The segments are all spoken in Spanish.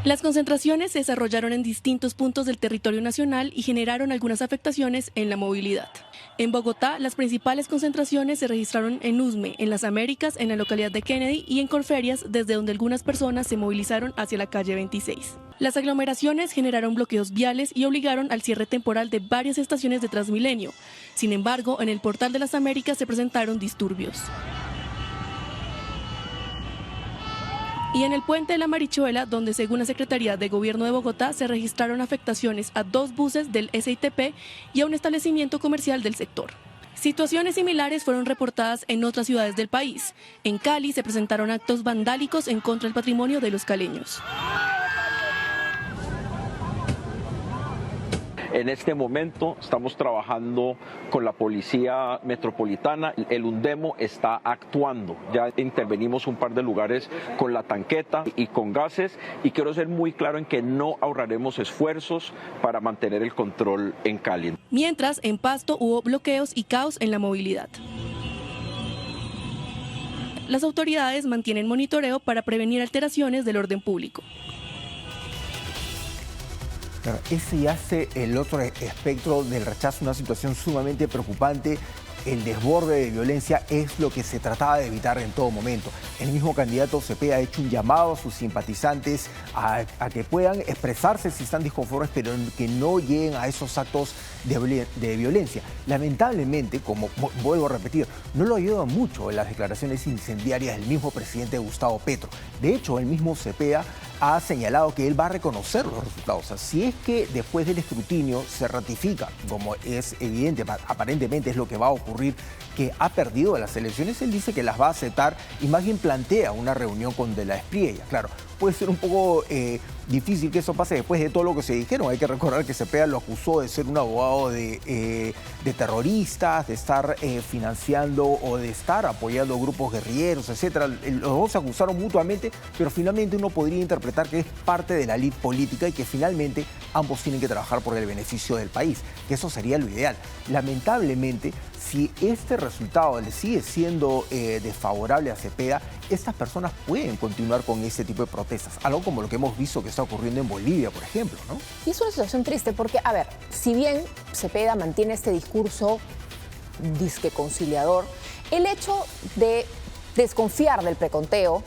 Las concentraciones se desarrollaron en distintos puntos del territorio nacional y generaron algunas afectaciones en la movilidad. En Bogotá, las principales concentraciones se registraron en Usme, en las Américas, en la localidad de Kennedy y en Corferias, desde donde algunas personas se movilizaron hacia la calle 26. Las aglomeraciones generaron bloqueos viales y obligaron al cierre temporal de varias estaciones de Transmilenio. Sin embargo, en el Portal de las Américas se presentaron disturbios. Y en el puente de la Marichuela, donde según la Secretaría de Gobierno de Bogotá se registraron afectaciones a 2 buses del SITP y a un establecimiento comercial del sector. Situaciones similares fueron reportadas en otras ciudades del país. En Cali se presentaron actos vandálicos en contra del patrimonio de los caleños. En este momento estamos trabajando con la Policía Metropolitana, el UNDEMO está actuando, ya intervenimos un par de lugares con la tanqueta y con gases y quiero ser muy claro en que no ahorraremos esfuerzos para mantener el control en Cali. Mientras, en Pasto hubo bloqueos y caos en la movilidad. Las autoridades mantienen monitoreo para prevenir alteraciones del orden público. Ese hace el otro espectro del rechazo, una situación sumamente preocupante. El desborde de violencia es lo que se trataba de evitar en todo momento. El mismo candidato Cepeda ha hecho un llamado a sus simpatizantes a que puedan expresarse si están disconformes, pero que no lleguen a esos actos de violencia. Lamentablemente, como vuelvo a repetir, no lo ayudan mucho en las declaraciones incendiarias del mismo presidente Gustavo Petro. De hecho, el mismo Cepeda ha señalado que él va a reconocer los resultados. O sea, si es que después del escrutinio se ratifica, como es evidente, aparentemente es lo que va a ocurrir, que ha perdido las elecciones, él dice que las va a aceptar y más bien plantea una reunión con De la Espriella. Claro, puede ser un poco difícil que eso pase después de todo lo que se dijeron. Hay que recordar que Cepeda lo acusó de ser un abogado de terroristas, de estar financiando o de estar apoyando grupos guerrilleros, etcétera. Los dos se acusaron mutuamente, pero finalmente uno podría interpretar que es parte de la elite política y que finalmente ambos tienen que trabajar por el beneficio del país, que eso sería lo ideal. Lamentablemente, si este resultado le sigue siendo desfavorable a Cepeda, estas personas pueden continuar con ese tipo de protestas, algo como lo que hemos visto que está ocurriendo en Bolivia, por ejemplo, ¿no? Y es una situación triste porque, a ver, si bien Cepeda mantiene este discurso disque conciliador, el hecho de desconfiar del preconteo,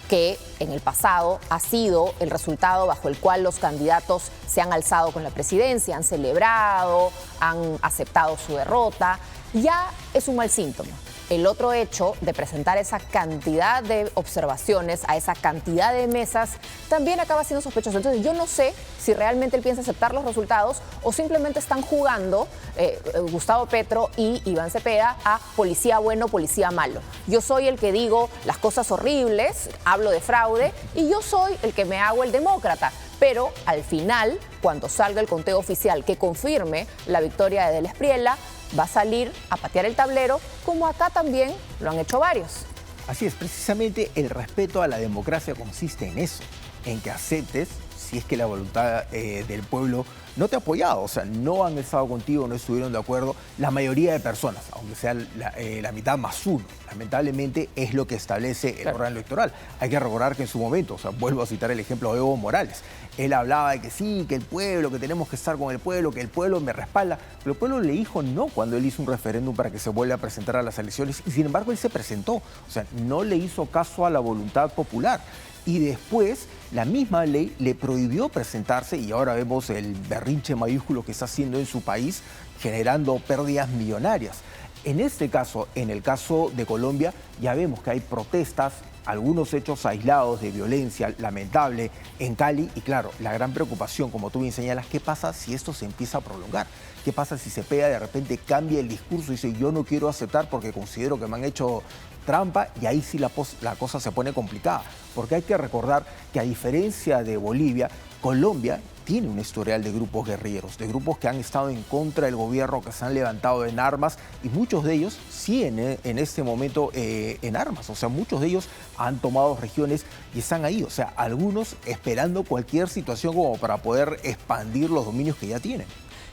que en el pasado ha sido el resultado bajo el cual los candidatos se han alzado con la presidencia, han celebrado, han aceptado su derrota, ya es un mal síntoma. El otro hecho de presentar esa cantidad de observaciones a esa cantidad de mesas también acaba siendo sospechoso. Entonces yo no sé si realmente él piensa aceptar los resultados o simplemente están jugando Gustavo Petro y Iván Cepeda a policía bueno, policía malo. Yo soy el que digo las cosas horribles, hablo de fraude y yo soy el que me hago el demócrata. Pero al final, cuando salga el conteo oficial que confirme la victoria de De la Espriella, va a salir a patear el tablero, como acá también lo han hecho varios. Así es, precisamente el respeto a la democracia consiste en eso, en que aceptes si es que la voluntad del pueblo no te ha apoyado, o sea, no han estado contigo, no estuvieron de acuerdo la mayoría de personas, aunque sea la mitad más uno. Lamentablemente es lo que establece el órgano electoral. Hay que recordar que en su momento, o sea, vuelvo a citar el ejemplo de Evo Morales, él hablaba de que sí, que el pueblo, que tenemos que estar con el pueblo, que el pueblo me respalda, pero el pueblo le dijo no cuando él hizo un referéndum para que se vuelva a presentar a las elecciones y sin embargo él se presentó, o sea, no le hizo caso a la voluntad popular. Y después la misma ley le prohibió presentarse y ahora vemos el berrinche mayúsculo que está haciendo en su país, generando pérdidas millonarias. En este caso, en el caso de Colombia, ya vemos que hay protestas, algunos hechos aislados de violencia lamentable en Cali y claro, la gran preocupación, como tú bien señalas, ¿qué pasa si esto se empieza a prolongar? ¿Qué pasa si Cepeda de repente cambia el discurso y dice yo no quiero aceptar porque considero que me han hecho trampa? Y ahí sí la cosa se pone complicada, porque hay que recordar que a diferencia de Bolivia, Colombia tiene un historial de grupos guerrilleros, de grupos que han estado en contra del gobierno, que se han levantado en armas y muchos de ellos siguen en este momento en armas, o sea, muchos de ellos han tomado regiones y están ahí, o sea, algunos esperando cualquier situación como para poder expandir los dominios que ya tienen.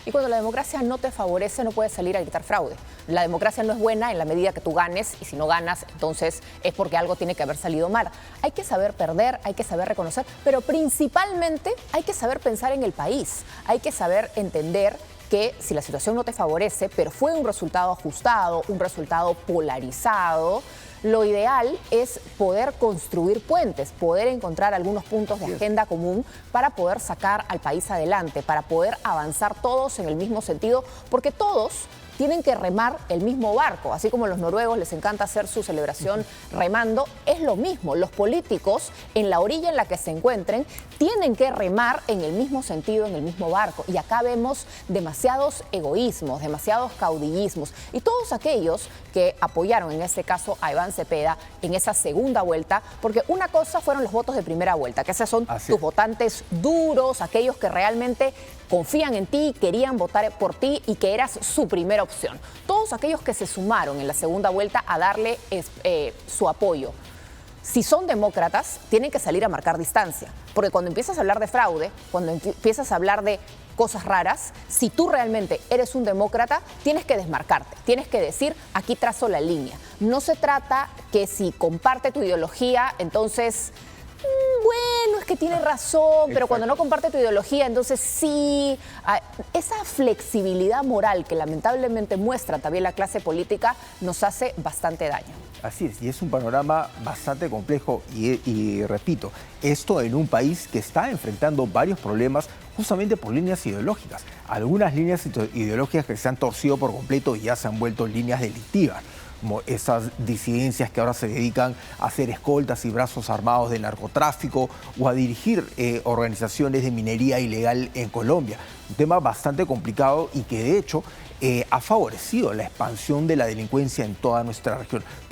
Y cuando la democracia no te favorece, no puedes salir a gritar fraude. La democracia no es buena en la medida que tú ganes, y si no ganas, entonces es porque algo tiene que haber salido mal. Hay que saber perder, hay que saber reconocer, pero principalmente hay que saber pensar en el país. Hay que saber entender que si la situación no te favorece, pero fue un resultado ajustado, un resultado polarizado, lo ideal es poder construir puentes, poder encontrar algunos puntos de agenda común para poder sacar al país adelante, para poder avanzar todos en el mismo sentido, porque todos tienen que remar el mismo barco, así como los noruegos les encanta hacer su celebración remando, es lo mismo. Los políticos, en la orilla en la que se encuentren, tienen que remar en el mismo sentido, en el mismo barco. Y acá vemos demasiados egoísmos, demasiados caudillismos. Y todos aquellos que apoyaron, en este caso, a Iván Cepeda en esa segunda vuelta, porque una cosa fueron los votos de primera vuelta, que esos son tus votantes duros, aquellos que realmente confían en ti, querían votar por ti y que eras su primera opción. Todos aquellos que se sumaron en la segunda vuelta a darle su apoyo, si son demócratas, tienen que salir a marcar distancia. Porque cuando empiezas a hablar de fraude, cuando empiezas a hablar de cosas raras, si tú realmente eres un demócrata, tienes que desmarcarte, tienes que decir, aquí trazo la línea. No se trata que si comparte tu ideología, entonces, bueno, es que tiene razón, pero cuando no comparte tu ideología, entonces sí. Esa flexibilidad moral que lamentablemente muestra también la clase política nos hace bastante daño. Así es, y es un panorama bastante complejo y repito, esto en un país que está enfrentando varios problemas justamente por líneas ideológicas. Algunas líneas ideológicas que se han torcido por completo y ya se han vuelto líneas delictivas, como esas disidencias que ahora se dedican a hacer escoltas y brazos armados del narcotráfico o a dirigir organizaciones de minería ilegal en Colombia. Un tema bastante complicado y que de hecho ha favorecido la expansión de la delincuencia en toda nuestra región.